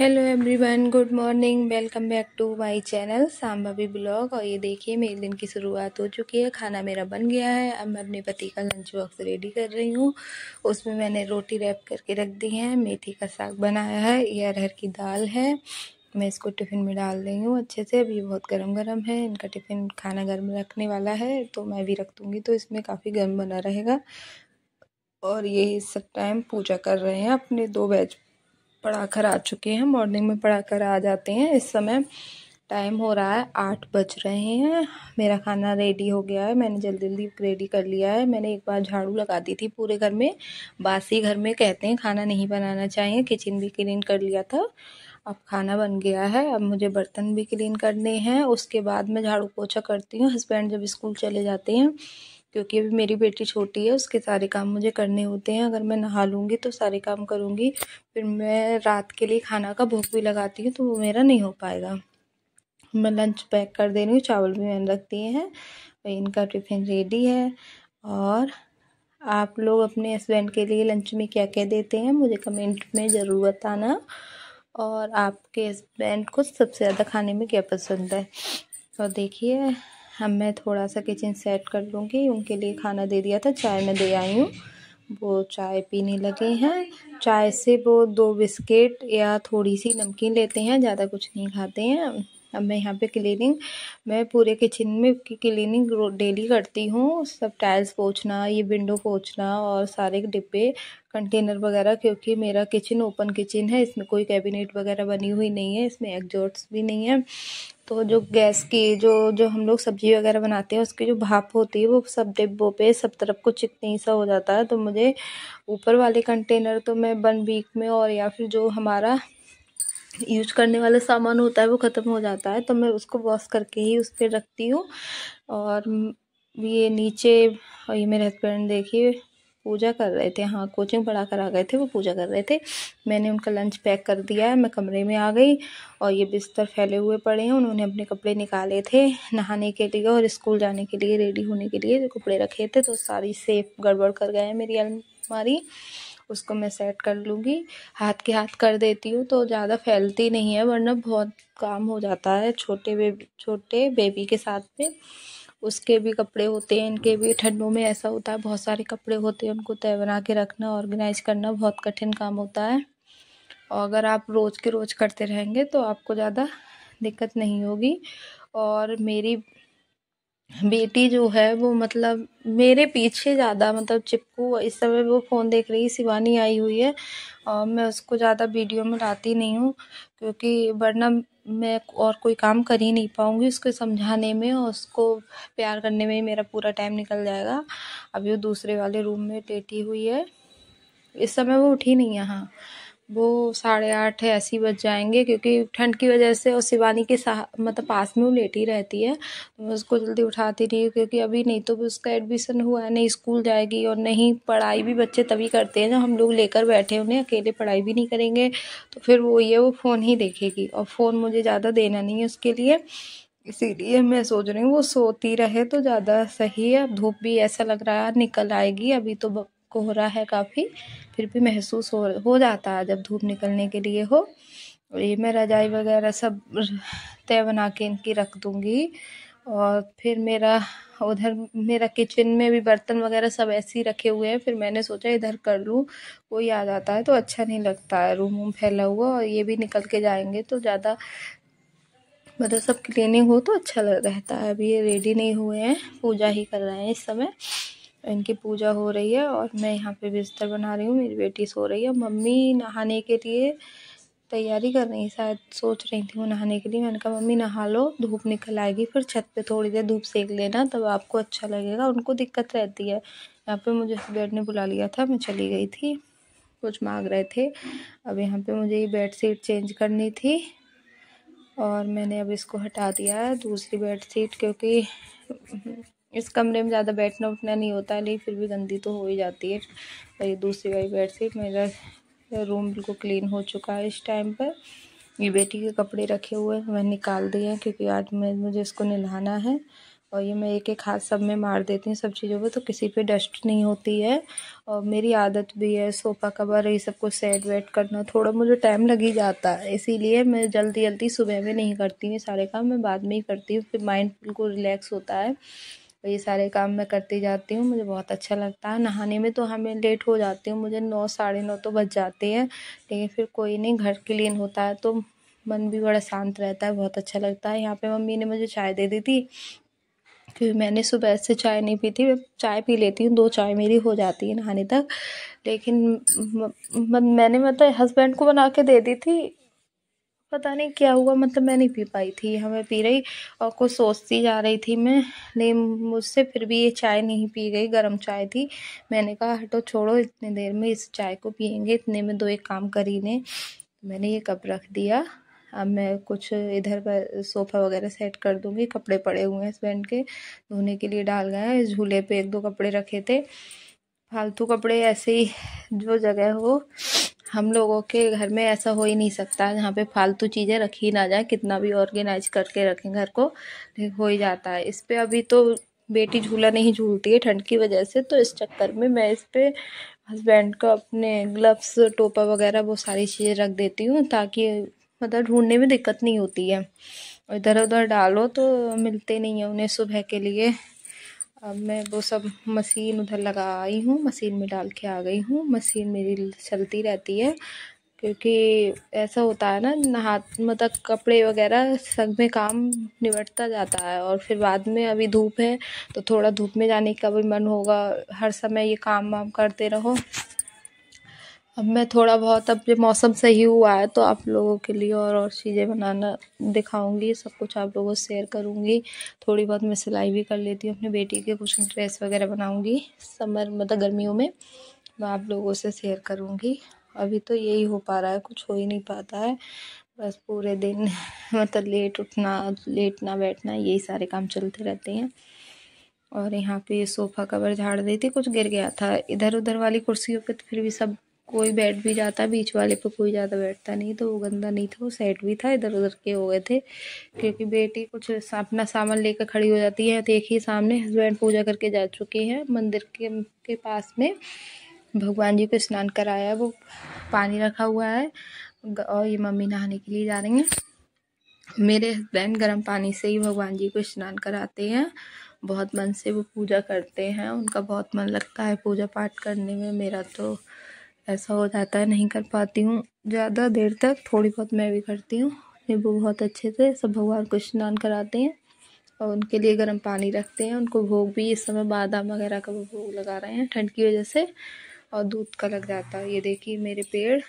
Hello everyone, good morning. Welcome back to my channel Shambhavi blog. और ये देखिए मेरे दिन की शुरुआत हो चुकी है। खाना मेरा बन गया है। अब मैं अपने पति का लंच बॉक्स रेडी कर रही हूँ। उसमें मैंने रोटी रैप करके रख दी है, मेथी का साग बनाया है, ये अरहर की दाल है। मैं इसको टिफ़िन में डाल रही हूँ अच्छे से। अब ये बहुत गर्म गर्म है, इनका टिफ़िन खाना गर्म रखने वाला है तो मैं भी रख दूँगी, तो इसमें काफ़ी गर्म बना रहेगा। और ये इस टाइम पूजा कर रहे हैं। अपने 2 बैच पढ़ाकर आ चुके हैं। मॉर्निंग में पढ़ाकर आ जाते हैं। इस समय टाइम हो रहा है 8 बज रहे हैं। मेरा खाना रेडी हो गया है, मैंने जल्दी जल्दी रेडी कर लिया है। मैंने एक बार झाड़ू लगा दी थी पूरे घर में। बासी घर में कहते हैं खाना नहीं बनाना चाहिए। किचन भी क्लीन कर लिया था। अब खाना बन गया है। अब मुझे बर्तन भी क्लीन करने हैं, उसके बाद मैं झाड़ू पोछा करती हूँ। हस्बैंड जब स्कूल चले जाते हैं, क्योंकि अभी मेरी बेटी छोटी है, उसके सारे काम मुझे करने होते हैं। अगर मैं नहा लूँगी तो सारे काम करूँगी, फिर मैं रात के लिए खाना का भोग भी लगाती हूँ तो वो मेरा नहीं हो पाएगा। मैं लंच पैक कर दे रही हूँ, चावल भी मैंने रख दिए हैं, इनका टिफ़िन रेडी है। और आप लोग अपने हस्बैंड के लिए लंच में क्या क्या देते हैं मुझे कमेंट में ज़रूर बताना। और आपके हस्बैंड को सबसे ज़्यादा खाने में क्या पसंद है। और देखिए अब मैं थोड़ा सा किचन सेट कर लूँगी। उनके लिए खाना दे दिया था, चाय मैं दे आई हूँ, वो चाय पीने लगे हैं। चाय से वो 2 बिस्किट या थोड़ी सी नमकीन लेते हैं, ज़्यादा कुछ नहीं खाते हैं। अब मैं यहाँ पे मैं पूरे किचन में क्लीनिंग डेली करती हूँ। सब टाइल्स पोंछना, ये विंडो पोंछना और सारे डिब्बे कंटेनर वगैरह, क्योंकि मेरा किचन ओपन किचन है, इसमें कोई कैबिनेट वगैरह बनी हुई नहीं है, इसमें एग्जॉस्ट भी नहीं है। तो जो गैस की जो हम लोग सब्जी वगैरह बनाते हैं उसकी जो भाप होती है वो सब डिब्बों पे सब तरफ को चिकनी सा हो जाता है। तो मुझे ऊपर वाले कंटेनर तो मैं 1 वीक में, और या फिर जो हमारा यूज करने वाला सामान होता है वो ख़त्म हो जाता है तो मैं उसको वॉश करके ही उस पर रखती हूँ। और ये नीचे, और ये मेरे हस्बैंड देखिए पूजा कर रहे थे। हाँ, कोचिंग पढ़ा कर आ गए थे, वो पूजा कर रहे थे। मैंने उनका लंच पैक कर दिया है, मैं कमरे में आ गई। और ये बिस्तर फैले हुए पड़े हैं, उन्होंने अपने कपड़े निकाले थे नहाने के लिए और स्कूल जाने के लिए, रेडी होने के लिए जो कपड़े रखे थे, तो सारी सेफ गड़बड़ कर गए हैं मेरी अलमारी। उसको मैं सेट कर लूँगी, हाथ के हाथ कर देती हूँ तो ज़्यादा फैलती नहीं है, वरना बहुत काम हो जाता है छोटे बेबी के साथ में। उसके भी कपड़े होते हैं, इनके भी। ठंडों में ऐसा होता है, बहुत सारे कपड़े होते हैं, उनको तय बना के रखना, ऑर्गेनाइज करना बहुत कठिन काम होता है। और अगर आप रोज़ के रोज़ करते रहेंगे तो आपको ज़्यादा दिक्कत नहीं होगी। और मेरी बेटी जो है वो मतलब मेरे पीछे ज़्यादा मतलब चिपकू, इस समय वो फ़ोन देख रही है। शिवानी आई हुई है और मैं उसको ज़्यादा वीडियो में लाती नहीं हूँ, क्योंकि वरना मैं और कोई काम कर ही नहीं पाऊँगी। उसको समझाने में और उसको प्यार करने में मेरा पूरा टाइम निकल जाएगा। अभी वो दूसरे वाले रूम में लेटी हुई है, इस समय वो उठी नहीं है। हाँ, वो 8:30 ऐसे ही बज जाएंगे, क्योंकि ठंड की वजह से। और शिवानी के मतलब पास में वो लेटी रहती है, तो मैं उसको जल्दी उठाती नहीं हूँ, क्योंकि अभी नहीं तो भी उसका एडमिशन हुआ है, नहीं स्कूल जाएगी और नहीं पढ़ाई भी बच्चे तभी करते हैं जब हम लोग लेकर बैठे उन्हें। अकेले पढ़ाई भी नहीं करेंगे तो फिर वो फ़ोन ही देखेगी, और फ़ोन मुझे ज़्यादा देना नहीं है उसके लिए। इसीलिए मैं सोच रही हूँ वो सोती रहे तो ज़्यादा सही है। अब धूप भी ऐसा लग रहा है निकल आएगी, अभी तो कोहरा है काफ़ी, फिर भी महसूस हो जाता है जब धूप निकलने के लिए हो। ये मैं रजाई वगैरह सब तय बना के इनकी रख दूँगी। और फिर मेरा किचन में भी बर्तन वगैरह सब ऐसे ही रखे हुए हैं, फिर मैंने सोचा इधर कर लूँ। कोई आ जाता है तो अच्छा नहीं लगता है रूम वूम फैला हुआ, और ये भी निकल के जाएंगे तो ज़्यादा मतलब सब क्लीनिंग हो तो अच्छा रहता है। अभी ये रेडी नहीं हुए हैं, पूजा ही कर रहे हैं इस समय। इनकी पूजा हो रही है और मैं यहाँ पे बिस्तर बना रही हूँ। मेरी बेटी सो रही है, मम्मी नहाने के लिए तैयारी कर रही, शायद सोच रही थी वो नहाने के लिए। मैंने कहा मम्मी नहा लो, धूप निकल आएगी, फिर छत पे थोड़ी देर धूप सेक लेना, तब आपको अच्छा लगेगा। उनको दिक्कत रहती है। यहाँ पे मुझे बेड ने बुला लिया था, मैं चली गई थी, कुछ मांग रहे थे। अब यहाँ पे मुझे ये बेड शीट चेंज करनी थी और मैंने अब इसको हटा दिया है, दूसरी बेड शीट, क्योंकि इस कमरे में ज़्यादा बैठना उठना नहीं होता है, लेकिन फिर भी गंदी तो हो ही जाती है। और ये दूसरी वाली बेड शीट, मेरा रूम बिल्कुल क्लीन हो चुका है इस टाइम पर। ये बेटी के कपड़े रखे हुए हैं, मैं निकाल दिए हैं, क्योंकि आज मुझे इसको नहलाना है और ये मैं एक एक हाथ सब में मार देती हूँ सब चीज़ों पे, तो किसी पे डस्ट नहीं होती है। और मेरी आदत भी है सोफ़ा कवर ये सब कुछ सेट वेट करना, थोड़ा मुझे टाइम लग ही जाता है, इसीलिए मैं जल्दी जल्दी सुबह में नहीं करती हूँ। ये सारे काम मैं बाद में ही करती हूँ, फिर माइंड बिल्कुल रिलैक्स होता है। ये सारे काम मैं करती जाती हूँ, मुझे बहुत अच्छा लगता है। नहाने में तो हमें लेट हो जाती हूँ, मुझे 9 साढ़े 9 तो बज जाते हैं, लेकिन फिर कोई नहीं, घर क्लीन होता है तो मन भी बड़ा शांत रहता है, बहुत अच्छा लगता है। यहाँ पे मम्मी ने मुझे चाय दे दी थी, क्योंकि मैंने सुबह से चाय नहीं पी थी। मैं चाय पी लेती हूँ, 2 चाय मेरी हो जाती है नहाने तक, लेकिन मैंने मतलब हस्बैंड को बना के दे दी थी, पता नहीं क्या हुआ, मतलब मैं नहीं पी पाई थी। हमें पी रही और कुछ सोचती जा रही थी मैं, नहीं मुझसे फिर भी ये चाय नहीं पी गई, गर्म चाय थी। मैंने कहा हटो छोड़ो, इतने देर में इस चाय को पियेंगे, इतने में 2 एक काम कर ही लें। मैंने ये कप रख दिया। अब मैं कुछ इधर पर सोफ़ा वगैरह सेट कर दूँगी। कपड़े पड़े हुए हैं हस्बैंड के, धोने के लिए डाल गए हैं। झूले पे 1-2 कपड़े रखे थे, फालतू कपड़े ऐसे ही, जो जगह हो, हम लोगों के घर में ऐसा हो ही नहीं सकता जहाँ पे फालतू चीज़ें रखी ना जाए, कितना भी ऑर्गेनाइज करके रखें घर को, लेकिन हो ही जाता है। इस पे अभी तो बेटी झूला नहीं झूलती है ठंड की वजह से, तो इस चक्कर में मैं इस पे हस्बैंड का अपने ग्लव्स टोपा वगैरह वो सारी चीज़ें रख देती हूँ, ताकि मतलब ढूंढने में दिक्कत नहीं होती है। और इधर उधर डालो तो मिलते नहीं है उन्हें सुबह के लिए। अब मैं वो सब मशीन उधर लगा आई हूँ, मशीन में डाल के आ गई हूँ। मशीन मेरी चलती रहती है, क्योंकि ऐसा होता है ना, हाथ मतलब कपड़े वगैरह सब में काम निबटता जाता है, और फिर बाद में अभी धूप है तो थोड़ा धूप में जाने का भी मन होगा, हर समय ये काम वाम करते रहो। अब मैं थोड़ा बहुत, अब जब मौसम सही हुआ है तो आप लोगों के लिए और चीज़ें बनाना दिखाऊंगी, सब कुछ आप लोगों से शेयर करूंगी। थोड़ी बहुत मैं सिलाई भी कर लेती हूँ, अपनी बेटी के कुछ ड्रेस वगैरह बनाऊंगी समर मतलब गर्मियों में, मैं आप लोगों से शेयर करूंगी। अभी तो यही हो पा रहा है, कुछ हो ही नहीं पाता है, बस पूरे दिन मतलब लेट उठना, लेटना बैठना, यही सारे काम चलते रहते हैं। और यहाँ पे सोफ़ा कवर झाड़ रही थी, कुछ गिर गया था। इधर उधर वाली कुर्सियों पे तो फिर भी सब कोई बैठ भी जाता, बीच वाले पे कोई ज़्यादा बैठता नहीं, तो वो गंदा नहीं था, वो सेट भी था। इधर उधर के हो गए थे, क्योंकि बेटी कुछ अपना सामान लेकर खड़ी हो जाती है। देखिए सामने हस्बैंड पूजा करके जा चुके हैं मंदिर के पास में, भगवान जी को स्नान कराया, वो पानी रखा हुआ है, और ये मम्मी नहाने के लिए जा रही हैं। मेरे हस्बैंड गर्म पानी से ही भगवान जी को स्नान कराते हैं, बहुत मन से वो पूजा करते हैं, उनका बहुत मन लगता है पूजा पाठ करने में। मेरा तो ऐसा हो जाता है, नहीं कर पाती हूँ ज़्यादा देर तक, थोड़ी बहुत मैं भी करती हूँ। वो बहुत अच्छे से सब भगवान को स्नान कराते हैं, और उनके लिए गर्म पानी रखते हैं। उनको भोग भी इस समय बादाम वगैरह का वो भोग लगा रहे हैं ठंड की वजह से, और दूध का लग जाता है। ये देखिए मेरे पेड़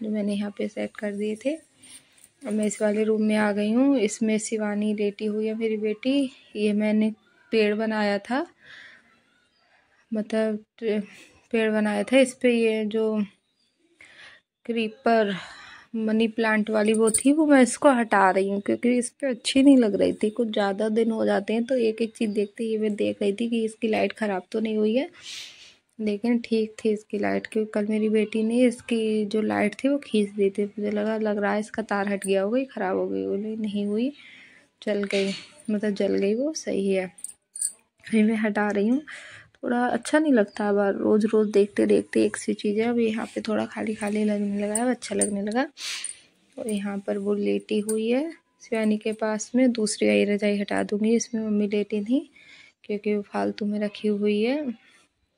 जो मैंने यहाँ पे सेट कर दिए थे। अब मैं इस वाले रूम में आ गई हूँ, इसमें शिवानी लेटी हुई है मेरी बेटी। ये मैंने पेड़ बनाया था, मतलब पेड़ बनाया था इस पे, ये जो क्रीपर मनी प्लांट वाली वो थी, वो मैं इसको हटा रही हूँ, क्योंकि इस पे अच्छी नहीं लग रही थी। कुछ ज़्यादा दिन हो जाते हैं तो एक एक चीज़ देखते ही मैं देख रही थी कि इसकी लाइट ख़राब तो नहीं हुई है, लेकिन ठीक थी इसकी लाइट, क्योंकि कल मेरी बेटी ने इसकी जो लाइट थी वो खींच दी थी। मुझे लग रहा है इसका तार हट गया होगा, ख़राब हो गई, बोले नहीं हुई, चल गई, मतलब जल गई, वो सही है। फिर मैं हटा रही हूँ, थोड़ा अच्छा नहीं लगता अब रोज़ रोज़ देखते देखते एक सी चीज़ें। अब यहाँ पे थोड़ा खाली खाली लगने लगा है, अच्छा लगने लगा। और यहाँ पर वो लेटी हुई है शिवानी के पास में, दूसरी आई रजाई हटा दूँगी, इसमें मम्मी लेटी थी, क्योंकि वो फालतू में रखी हुई है,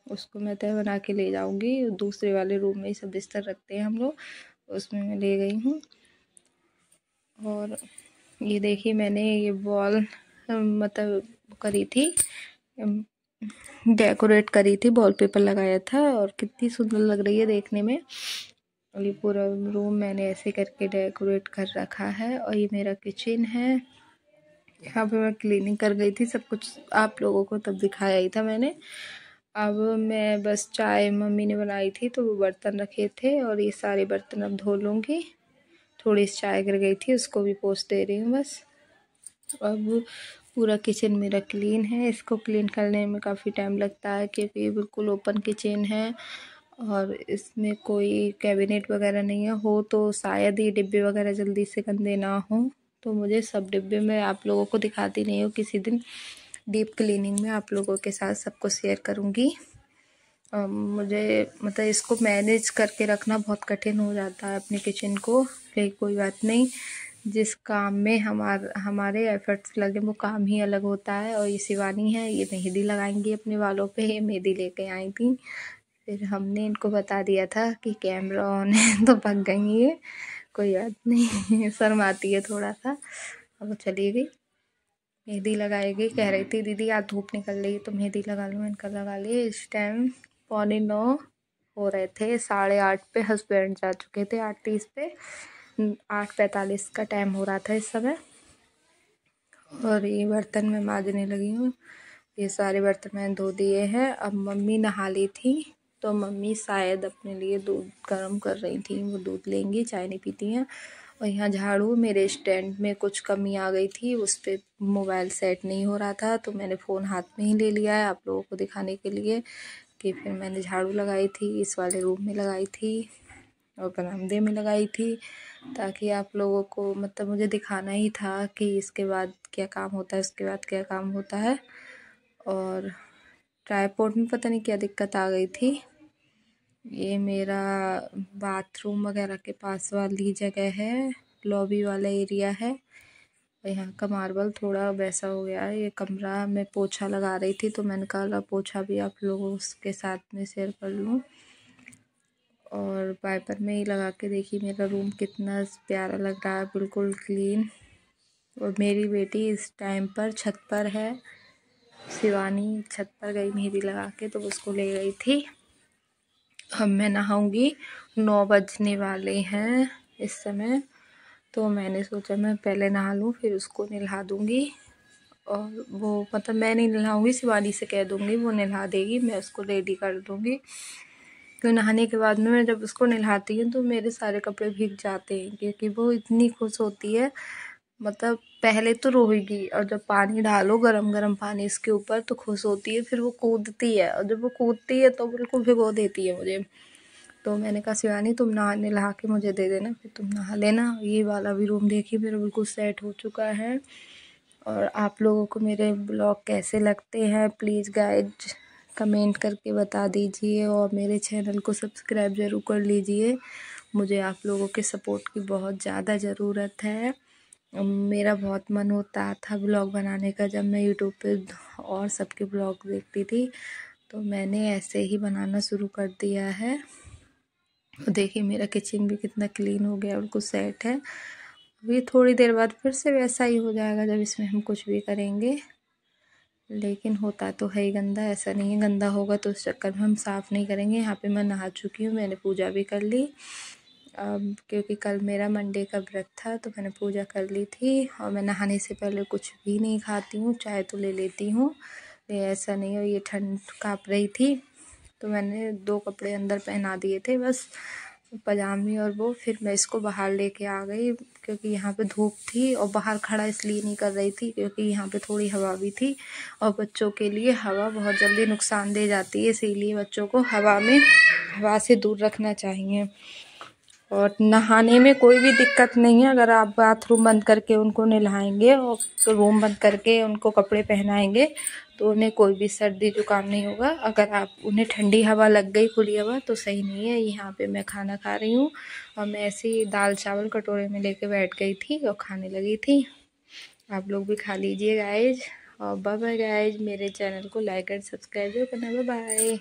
उसको मैं तय बना के ले जाऊँगी। दूसरे वाले रूम में ही सब बिस्तर रखते हैं हम लोग, उसमें मैं ले गई हूँ। और ये देखिए मैंने ये वॉल मतलब करी थी, डेकोरेट करी थी, वॉलपेपर लगाया था, और कितनी सुंदर लग रही है देखने में। और ये पूरा रूम मैंने ऐसे करके डेकोरेट कर रखा है। और ये मेरा किचन है, यहाँ पे मैं क्लीनिंग कर गई थी, सब कुछ आप लोगों को तब दिखाया ही था मैंने। अब मैं बस चाय मम्मी ने बनाई थी तो वो बर्तन रखे थे, और ये सारे बर्तन अब धो लूँगी। थोड़ी सी चाय गिर गई थी, उसको भी पोंछ दे रही हूँ बस। अब पूरा किचन मेरा क्लीन है। इसको क्लीन करने में काफ़ी टाइम लगता है, क्योंकि ये बिल्कुल ओपन किचन है, और इसमें कोई कैबिनेट वगैरह नहीं है। हो तो शायद ये डिब्बे वगैरह जल्दी से गंदे ना हो, तो मुझे सब डिब्बे में आप लोगों को दिखाती नहीं हूँ, किसी दिन डीप क्लीनिंग में आप लोगों के साथ सबको शेयर करूँगी। मुझे मतलब इसको मैनेज करके रखना बहुत कठिन हो जाता है अपने किचन को, लेकिन कोई बात नहीं, जिस काम में हमारे एफर्ट्स लगे वो काम ही अलग होता है। और ये शिवानी है, ये मेहंदी लगाएंगी अपने बालों पे, ये मेहंदी लेके आई थी। फिर हमने इनको बता दिया था कि कैमरा ऑन है तो भाग गई ये, कोई बात नहीं शर्माती है थोड़ा सा। अब वो चली गई, मेहंदी लगाएगी। कह रही थी दीदी आज धूप निकल रही है तो मेहंदी लगा लूँ, इनका लगा लिए। इस टाइम 9:15 हो रहे थे, 8:30 पे हस्बैंड जा चुके थे, 8:30 पे, 8:45 का टाइम हो रहा था इस समय। और ये बर्तन मैं मांजने लगी हूँ, ये सारे बर्तन मैंने धो दिए हैं। अब मम्मी नहा ली थी तो मम्मी शायद अपने लिए दूध गर्म कर रही थी, वो दूध लेंगी, चाय नहीं पीती हैं। और यहाँ झाड़ू, मेरे स्टैंड में कुछ कमी आ गई थी, उस पर मोबाइल सेट नहीं हो रहा था तो मैंने फ़ोन हाथ में ही ले लिया है आप लोगों को दिखाने के लिए कि फिर मैंने झाड़ू लगाई थी, इस वाले रूम में लगाई थी और बरामदे में लगाई थी, ताकि आप लोगों को मतलब मुझे दिखाना ही था कि इसके बाद क्या काम होता है, उसके बाद क्या काम होता है। और ट्राइपॉड में पता नहीं क्या दिक्कत आ गई थी। ये मेरा बाथरूम वगैरह के पास वाली जगह है, लॉबी वाला एरिया है। यहाँ का मार्बल थोड़ा वैसा हो गया है। ये कमरा में पोछा लगा रही थी तो मैंने कहा पोछा भी आप लोगों के साथ में शेयर कर लूँ। और वाइपर में ही लगा के देखिए मेरा रूम कितना प्यारा लग रहा है, बिल्कुल क्लीन। और मेरी बेटी इस टाइम पर छत पर है, शिवानी छत पर गई मेहंदी लगा के तो उसको ले गई थी। अब मैं नहाऊंगी, 9 बजने वाले हैं इस समय, तो मैंने सोचा मैं पहले नहा लूँ फिर उसको नहला दूँगी। और वो मतलब मैं नहीं नहलाऊँगी, शिवानी से कह दूँगी वो नहला देगी, मैं उसको रेडी कर दूँगी। तो नहाने के बाद में मैं जब उसको नहलाती हूँ तो मेरे सारे कपड़े भीग जाते हैं, क्योंकि वो इतनी खुश होती है। मतलब पहले तो रोएगी और जब पानी डालो गरम गरम पानी इसके ऊपर तो खुश होती है, फिर वो कूदती है और जब वो कूदती है तो बिल्कुल भिगो देती है मुझे। तो मैंने कहा शिवानी तुम नहा के मुझे दे देना, फिर तुम नहा लेना। ये वाला भी रूम देखिए मेरा बिल्कुल सेट हो चुका है। और आप लोगों को मेरे ब्लॉग कैसे लगते हैं प्लीज़ गाइज कमेंट करके बता दीजिए, और मेरे चैनल को सब्सक्राइब ज़रूर कर लीजिए। मुझे आप लोगों के सपोर्ट की बहुत ज़्यादा ज़रूरत है। मेरा बहुत मन होता था ब्लॉग बनाने का, जब मैं यूट्यूब पे और सबके ब्लॉग देखती थी तो मैंने ऐसे ही बनाना शुरू कर दिया है। देखिए मेरा किचन भी कितना क्लीन हो गया, बिल्कुल सेट है। अभी थोड़ी देर बाद फिर से वैसा ही हो जाएगा जब इसमें हम कुछ भी करेंगे, लेकिन होता तो है ही गंदा, ऐसा नहीं है गंदा होगा तो उस चक्कर में हम साफ़ नहीं करेंगे। यहाँ पे मैं नहा चुकी हूँ, मैंने पूजा भी कर ली। क्योंकि कल मेरा मंडे का व्रत था तो मैंने पूजा कर ली थी। और मैं नहाने से पहले कुछ भी नहीं खाती हूँ, चाय तो ले लेती हूँ, ऐसा नहीं हो। ये ठंड काँप रही थी तो मैंने 2 कपड़े अंदर पहना दिए थे बस, पजामी और वो। फिर मैं इसको बाहर लेके आ गई क्योंकि यहाँ पे धूप थी, और बाहर खड़ा इसलिए नहीं कर रही थी क्योंकि यहाँ पे थोड़ी हवा भी थी, और बच्चों के लिए हवा बहुत जल्दी नुकसान दे जाती है, इसीलिए बच्चों को हवा से दूर रखना चाहिए। और नहाने में कोई भी दिक्कत नहीं है, अगर आप बाथरूम बंद करके उनको नहलाएंगे और रूम बंद करके उनको कपड़े पहनाएंगे तो उन्हें कोई भी सर्दी जुकाम नहीं होगा। अगर आप उन्हें ठंडी हवा लग गई, खुली हवा, तो सही नहीं है। यहाँ पे मैं खाना खा रही हूँ और मैं ऐसे ही दाल चावल कटोरे में लेके बैठ गई थी और खाने लगी थी। आप लोग भी खा लीजिए गाइज, और बाय बाय गाइज। मेरे चैनल को लाइक एंड सब्सक्राइब करना, बाय बाय।